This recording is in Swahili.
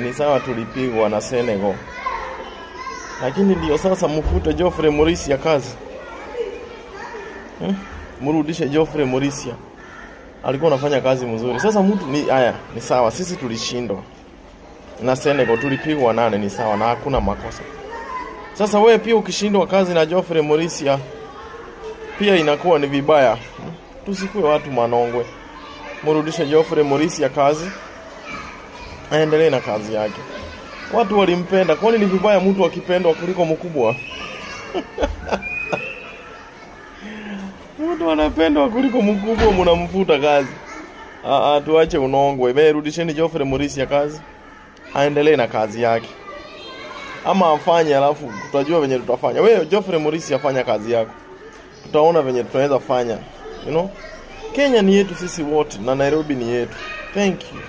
Ni sawa tulipigwa na Senegal. Lakini ndio sasa mfute Geoffrey Morisia kazi. Mrudishe Geoffrey Morisia. Alikuwa anafanya kazi mzuri. Sasa mtu ni sawa, sisi tulishindwa na Senegal, tulipigwa 8, ni sawa na hakuna makosa. Sasa wewe pia ukishindwa kazi na Geoffrey Morisia pia inakuwa ni vibaya. Tusikue watu manongwe. Mrudishe Geoffrey Morisia kazi, aendelee na kazi yake. Watu walimpenda, kwani ni vibaya mtu akipendwa kuliko mkubwa? Mtu anapendwa kuliko mkubwa mnamfuta kazi. Tuache unongwe. Rudisheni Geoffrey Morisia kazi, aendelee na kazi yake. Ama afanye alafu tutajua venye tutafanya. Wewe Geoffrey Morisia afanya kazi yako. Tutaona venye tutaweza fanya. Kenya ni yetu sisi wote na Nairobi ni yetu. Thank you.